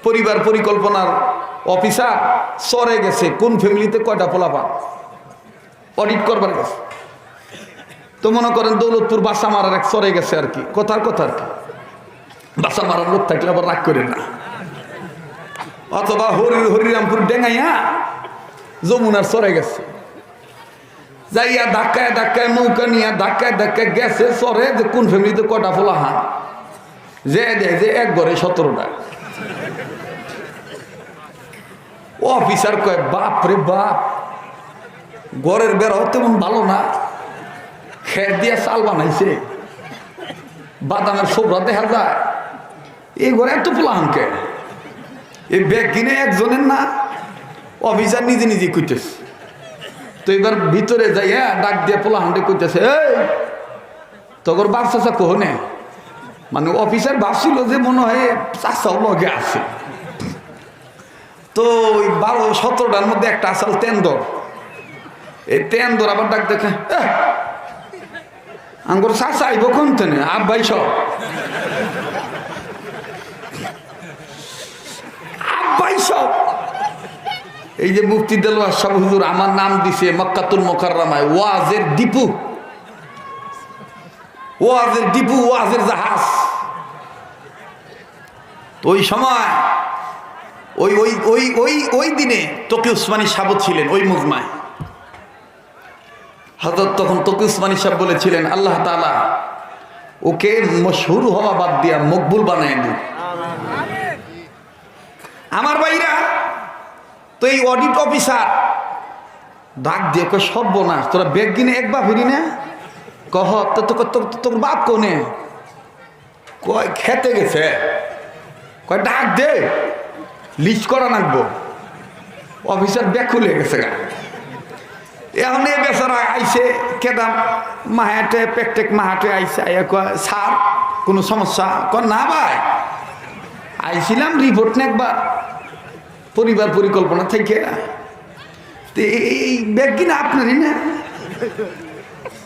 পরিবার পরিকল্পনার অফিসার সরে গেছে কোন ফ্যামিলিতে কয়টা পোলাপান অডিট করবার গেছে। তো মনে করেন দৌলতপুর বাসা মারার এক সরে গেছে আর কি, কথার কথা আর কি। বাসা মারার লোক থাকলে আবার রাগ করে না। অথবা হরিরামপুর ডেঙ্গাইয়া যমুনার সরে গেছে, যাইয়া ধাক্কায় ধাক্কায় নৌকা নিয়ে ধাক্কায় ধাক্কায় গেছে সরে যে কোন ফ্যামিলিতে কটা ফোলা হান, যে দেয় যে এক ঘরে 17টা। ও অফিসার কয় বাপ রে বাপ, ঘরের বেড়াও তেমন ভালো না, খের দিয়া চাল বানাইছে, বাদামের সোবরা দেখা যায়, এই ঘরে এত পোলা হানকে, এই ব্যাগ কিনে একজনের না। অফিসার নিজে নিজে কইতেছে। তো এবার ভিতরে যাইয়া ডাক দিয়ে পোলা হান্ডে কইতেছে, এই তোর বাপ চাচা কোহনে, মানে অফিসার ভাবছিল যে মনে হয় চাচাও লগে আছে। তো ওই 12-17টার মধ্যে একটা আসল তেন্দর, এই তেন্দর আবার ডাক দেখে, আঙ্গুর চাচা আইব কোন তেনে আব্বাই সব আব্বাই সব। এই যে মুফতি দেলোয়ার সাহেব হুজুর আমার নাম দিছে মক্কাতুল মুকাররমায় ওয়াজের ডিপু, ওয়াজের ডিপু, ওয়াজের জাহাজ। তো ওই সময় ওই ওই ওই ওই ওই দিনে তকি উসমানী সাহেব ছিলেন ওই মুজমায়। হযরত তখন তকি উসমানী সাহেব বলেছিলেন, আল্লাহ তাআলা ওকে মশহুর হওয়া বাদ দিয়া মকবুল বানায় দিন। আমার ভাইরা, তো এই অডিট অফিসার ডাক দিয়ে কয় সর্বনাশ, তোরা ব্যাগ কিনে একবার ফিরি না, কহ তোর বাপ কোনে, কয় খেতে গেছে, কয় ডাক দে লিস্ট করা নাকবো। অফিসার ব্যাগ খুলে গেছে গা। এখন এই বেচারা আইসে কেদাম মাহাটে পেকটেক মাহাটে আইসে, আইয়া কয় স্যার কোনো সমস্যা, কয় না ভাই আইছিলাম রিপোর্ট না একবার পরিবার পরিকল্পনা থেকে, এই ব্যাগ কিনা আপনারই না।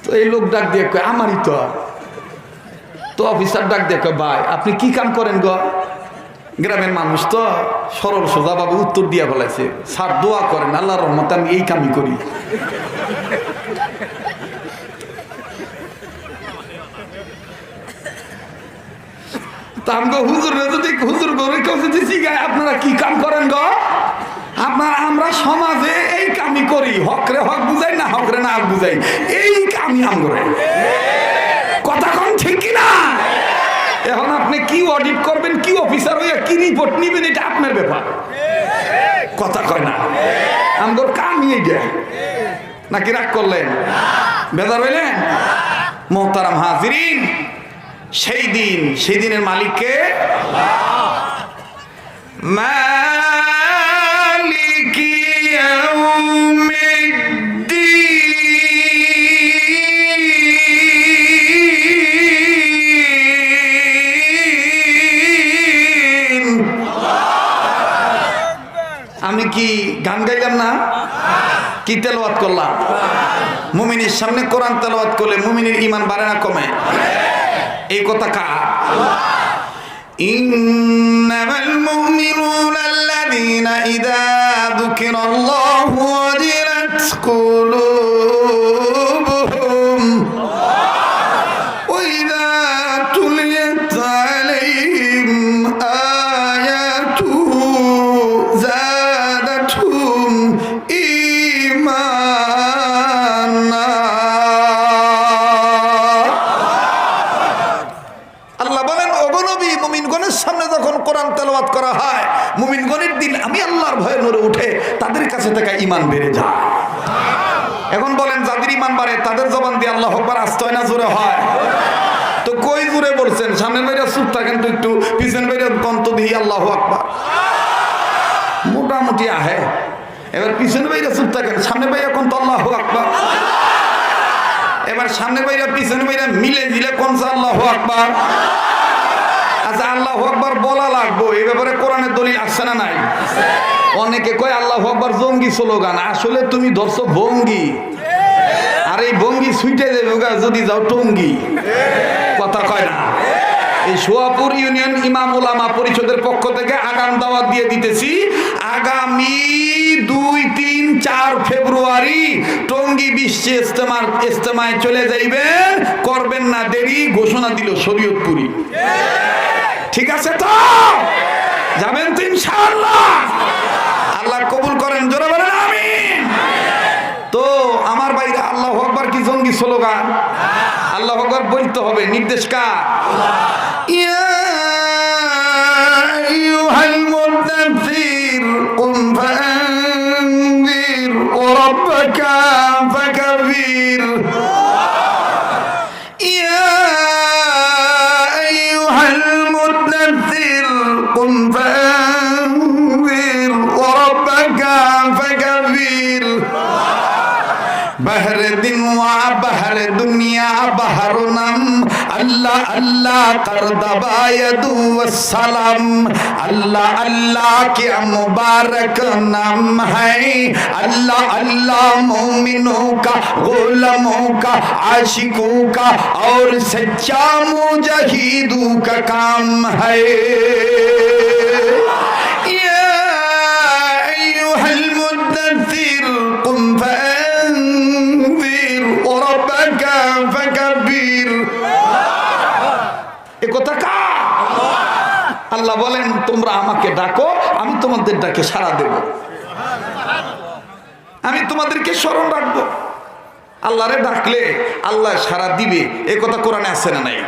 তো এই লোক ডাক দিয়ে কয় আমারই তো। তো অফিসার ডাক দিয়ে কয় ভাই আপনি কি কাম করেন গো? গ্রামের মানুষ তো সরল সোজা ভাবে উত্তর দিয়া ফেলাইছে, স্যার দোয়া করেন আল্লাহর রহমতে আমি এই কামই করি। আপনারা কি কাম করেন গো? আমরা সমাজে এই কামই করি, হকরে হক বুঝাই না হকরে না হক বুঝাই, এই কামই আম করে। কথা কোন ঠিক কিনা? এখন আপনি কি অডিট করবেন, কি অফিসার হইয়া কি রিপোর্ট নিবেন, এটা আপনার ব্যাপার। কথা কয় না, আমগর কামই এইটা। নাকি রাগ করলেন, বেজার হইলেন? মোহতারাম হাজিরিন, সেই দিনের মালিককে মালিকি ইয়াউমিদ্দিন। আমি কি গান গাইলাম না? কি তেলাওয়াত করলাম? মুমিনের সামনে কোরআন তেলাওয়াত করলে মুমিনের ঈমান বাড়ে না কমে? এই কথা কা? ইন্নামাল মুমিনুনা আল্লাযীনা ইযা যুকিরাল্লাহু ওয়াজিলাত কুলুবুহুম ওয়া ইযা তুলিয়াত আলাইহিম আয়াতুহু যাদাতহুম ঈমানা। সামনে যখন কোরআন তেলাওয়াত করা হয় মুমিনগণের দিল আমি আল্লাহর ভয়ে নড়ে উঠে, তাদের কাছে থেকে ঈমান বেড়ে যায়। এখন বলেন যাদের ঈমান বাড়ে তাদের জবান দিয়ে আল্লাহু আকবার আসতে হয় না জোরে হয়? তো কই জোরে বলছেন? সামনের বাইরে চুপ থাকেন তো একটু, পিছনের বাইরে কন্ত দিই আল্লাহু আকবার মোটামুটি আহে। এবার পিছনের বাইরে চুপ থাকেন, সামনের বাইরে কন্ত আল্লাহু আকবার। এবার সামনের বাইরে পিছনের বাইরে মিলে দিলে কন্ত আল্লাহু আকবার। আচ্ছা আল্লাহু আকবার বলা লাগবো, এই ব্যাপারে কোরআনের দলিল আসছে না নাই? অনেকে কয় আল্লাহু আকবার জঙ্গি স্লোগান, আসলে তুমি ধরছো ভঙ্গি, আর এই ভঙ্গি ছুটে দেবে যদি যাও টঙ্গি। কথা কয় না? এই সোয়াপুর ইউনিয়ন ইমাম ওলামা পরিষদের পক্ষ থেকে আগাম দাওয়াত দিয়ে দিতেছি, আগামী 2, 3, 4 ফেব্রুয়ারি টঙ্গী বিশ্বে ইজতেমায় চলে যাইবেন, করবেন না দেরি, ঘোষণা দিল শরীয়তপুরি। ঠিক আছে তো? যাবেন তো ইনশাআল্লাহ? আল্লাহ কবুল করেন, জোরে বলেন আমিন। তো আমার ভাইরা, আল্লাহু আকবার কি জঙ্গি স্লোগান? আল্লাহু আকবার বলতে হবে, নির্দেশ কার? ইয়া আইয়ুহাল মুদাথথির কুম ফাআনযির ওয়া রাব্বাকা ফাকাব্বির। ইয়া আইয়ুহাল মুদাথথির কুম ফাআনযির ওয়া রাব্বাকা ফাকাব্বির। बहर दिन वा बहर दुनिया बहर नम अल्लाह अल्लाह कर दबायदु वस्सलाम। अल्लाह अल्लाह के मुबारक नाम है, अल्लाह अल्लाह मोमिनों का, गुलामों का, आशिकों का और सच्चा मुजाहिदों का काम है। या अय्युहल मुद्दथिर कुम আল্লাহ বলেন, তোমরা আমাকে ডাকো, আমি তোমাদের ডাকে সাড়া দেব, আমি তোমাদেরকে স্মরণ রাখবো। আল্লাহরে ডাকলে আল্লাহ সাড়া দিবে, এ কথা কোরআনে আছে না নাই?